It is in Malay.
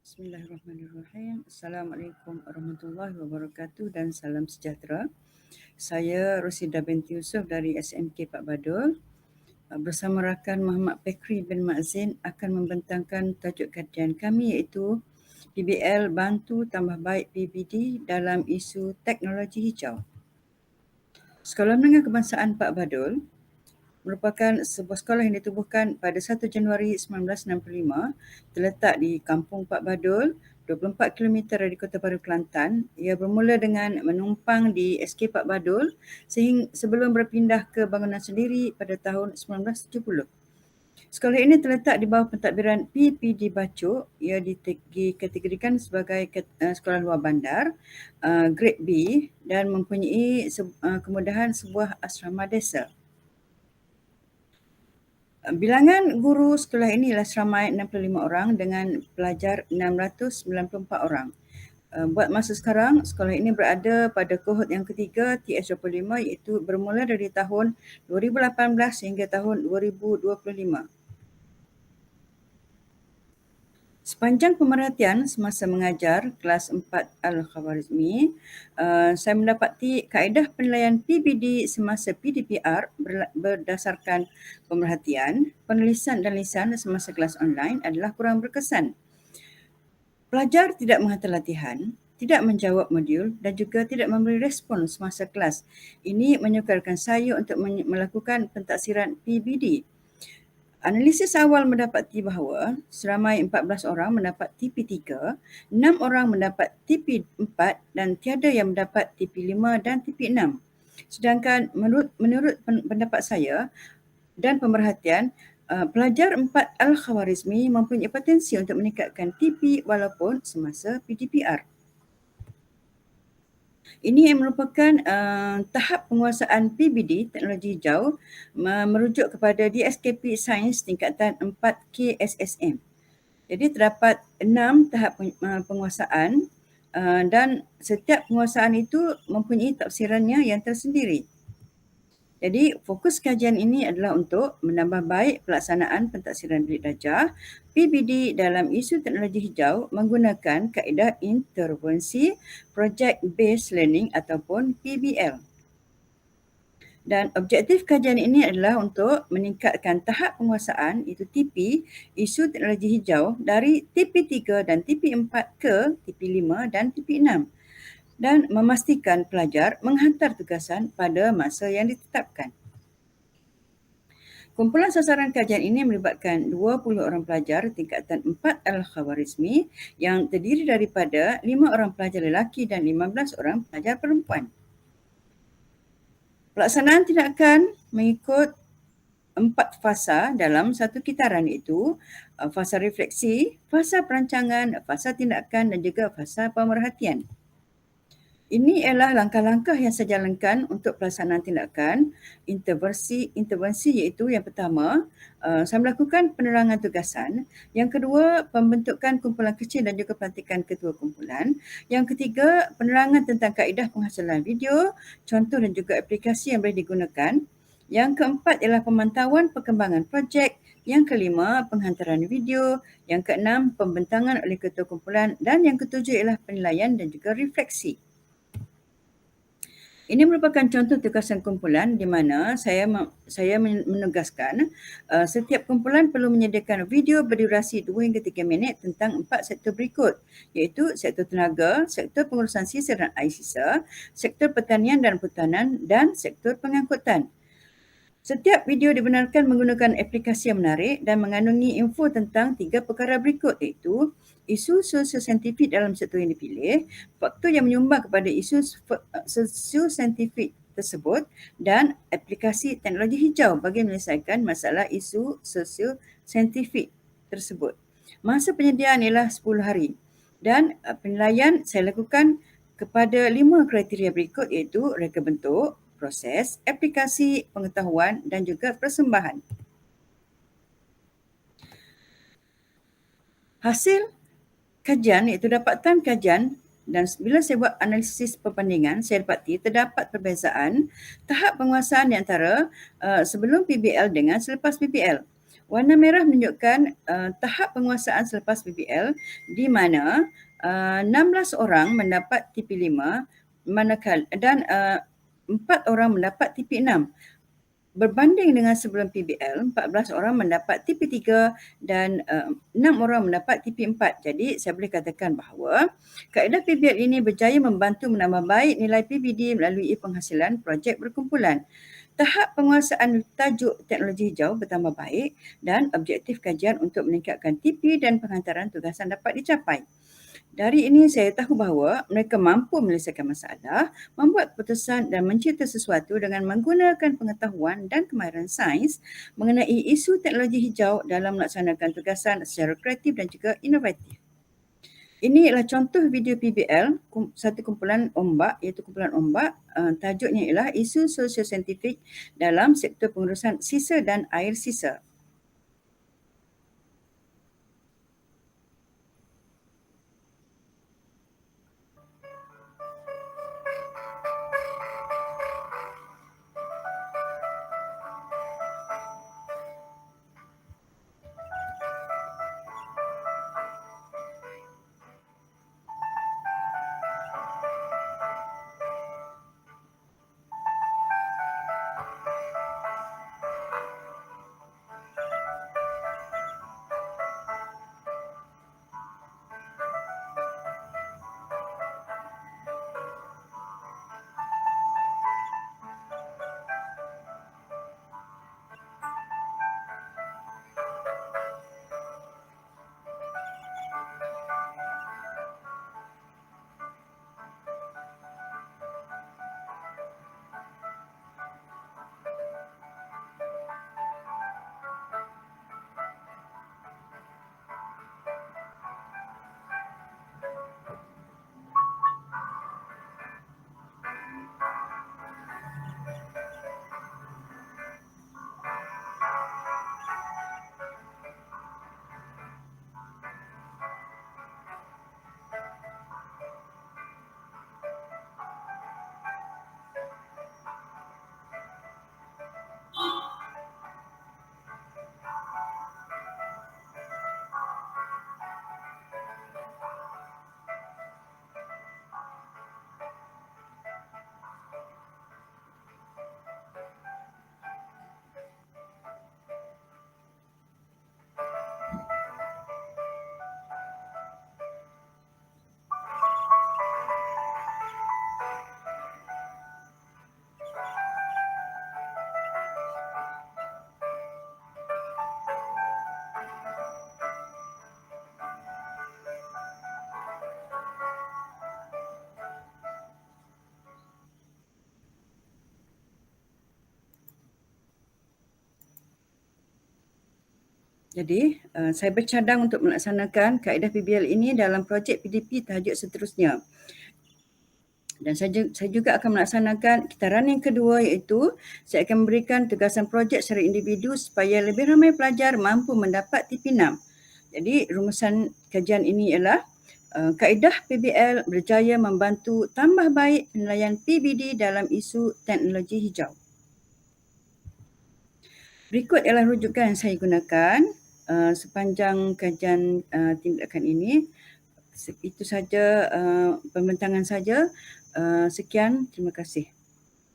Bismillahirrahmanirrahim. Assalamualaikum warahmatullahi wabarakatuh dan salam sejahtera. Saya Rosida binti Yusof dari SMK Pak Badul bersama rakan Muhammad Pekri bin Mazin akan membentangkan tajuk kajian kami iaitu PBL Bantu Tambah Baik PBD dalam isu teknologi hijau. Sekolah Menengah Kebangsaan Pak Badul merupakan sebuah sekolah yang ditubuhkan pada 1 Januari 1965, terletak di Kampung Pak Badul, 24 km dari Kota Baru, Kelantan. Ia bermula dengan menumpang di SK Pak Badul sebelum berpindah ke bangunan sendiri pada tahun 1970. Sekolah ini terletak di bawah pentadbiran PPD Bacok. Ia dikategorikan sebagai sekolah luar bandar, Grade B, dan mempunyai kemudahan sebuah asrama desa. Bilangan guru sekolah ini ialah seramai 65 orang dengan pelajar 694 orang. Buat masa sekarang, sekolah ini berada pada kohort yang ketiga TS25 iaitu bermula dari tahun 2018 hingga tahun 2025. Sepanjang pemerhatian semasa mengajar kelas 4 Al-Khawarizmi, saya mendapati kaedah penilaian PBD semasa PDPR berdasarkan pemerhatian, penulisan dan lisan semasa kelas online adalah kurang berkesan. Pelajar tidak menghantar latihan, tidak menjawab modul dan juga tidak memberi respon semasa kelas. Ini menyukarkan saya untuk melakukan pentaksiran PBD. Analisis awal mendapati bahawa seramai 14 orang mendapat TP3, 6 orang mendapat TP4 dan tiada yang mendapat TP5 dan TP6. Sedangkan menurut pendapat saya dan pemerhatian, pelajar 4 Al-Khawarizmi mempunyai potensi untuk meningkatkan TP walaupun semasa PDPR. Ini merupakan tahap penguasaan PBD teknologi hijau merujuk kepada DSKP Sains tingkatan 4 KSSM. Jadi terdapat 6 tahap penguasaan dan setiap penguasaan itu mempunyai tafsirannya yang tersendiri. Jadi fokus kajian ini adalah untuk menambah baik pelaksanaan pentaksiran bilik darjah PBD dalam isu teknologi hijau menggunakan kaedah intervensi Project Based Learning ataupun PBL. Dan objektif kajian ini adalah untuk meningkatkan tahap penguasaan iaitu TP isu teknologi hijau dari TP3 dan TP4 ke TP5 dan TP6 dan memastikan pelajar menghantar tugasan pada masa yang ditetapkan. Kumpulan sasaran kajian ini melibatkan 20 orang pelajar tingkatan 4 Al-Khawarizmi yang terdiri daripada 5 orang pelajar lelaki dan 15 orang pelajar perempuan. Pelaksanaan tindakan mengikut 4 fasa dalam satu kitaran iaitu fasa refleksi, fasa perancangan, fasa tindakan dan juga fasa pemerhatian. Ini ialah langkah-langkah yang saya jalankan untuk pelaksanaan tindakan intervensi iaitu yang pertama, saya melakukan penerangan tugasan. Yang kedua, pembentukan kumpulan kecil dan juga pelantikan ketua kumpulan. Yang ketiga, penerangan tentang kaedah penghasilan video, contoh dan juga aplikasi yang boleh digunakan. Yang keempat ialah pemantauan perkembangan projek. Yang kelima, penghantaran video. Yang keenam, pembentangan oleh ketua kumpulan. Dan yang ketujuh ialah penilaian dan juga refleksi. Ini merupakan contoh tugasan kumpulan di mana saya menugaskan setiap kumpulan perlu menyediakan video berdurasi 2 hingga 3 minit tentang 4 sektor berikut iaitu sektor tenaga, sektor pengurusan sisa dan air sisa, sektor pertanian dan perhutanan dan sektor pengangkutan. Setiap video dibenarkan menggunakan aplikasi yang menarik dan mengandungi info tentang 3 perkara berikut iaitu isu sosio-saintifik dalam sektor yang dipilih, faktor yang menyumbang kepada isu sosio-saintifik tersebut dan aplikasi teknologi hijau bagi menyelesaikan masalah isu sosio-saintifik tersebut. Masa penyediaan ialah 10 hari dan penilaian saya lakukan kepada 5 kriteria berikut iaitu reka bentuk, proses, aplikasi, pengetahuan dan juga persembahan. Hasil kajian iaitu dapatan kajian dan bila saya buat analisis perbandingan, saya dapati terdapat perbezaan tahap penguasaan di antara sebelum PBL dengan selepas PBL. Warna merah menunjukkan tahap penguasaan selepas PBL di mana 16 orang mendapat TP5 manakala dan 4 orang mendapat TP6. Berbanding dengan sebelum PBL, 14 orang mendapat TP3 dan 6 orang mendapat TP4. Jadi saya boleh katakan bahawa kaedah PBL ini berjaya membantu menambah baik nilai PBD melalui penghasilan projek berkumpulan. Tahap penguasaan tajuk teknologi hijau bertambah baik dan objektif kajian untuk meningkatkan TP dan penghantaran tugasan dapat dicapai. Dari ini saya tahu bahawa mereka mampu menyelesaikan masalah, membuat keputusan dan mencipta sesuatu dengan menggunakan pengetahuan dan kemahiran sains mengenai isu teknologi hijau dalam melaksanakan tugasan secara kreatif dan juga inovatif. Ini adalah contoh video PBL, satu kumpulan ombak iaitu kumpulan ombak. Tajuknya ialah isu sosio-saintifik dalam sektor pengurusan sisa dan air sisa. Jadi, saya bercadang untuk melaksanakan kaedah PBL ini dalam projek PDP tajuk seterusnya. Dan saya juga akan melaksanakan kitaran yang kedua iaitu saya akan memberikan tugasan projek secara individu supaya lebih ramai pelajar mampu mendapat TP6. Jadi rumusan kajian ini ialah kaedah PBL berjaya membantu tambah baik penilaian PBD dalam isu teknologi hijau. Berikut ialah rujukan yang saya gunakan sepanjang kajian tindakan ini. Itu saja pembentangan saja. Sekian, terima kasih.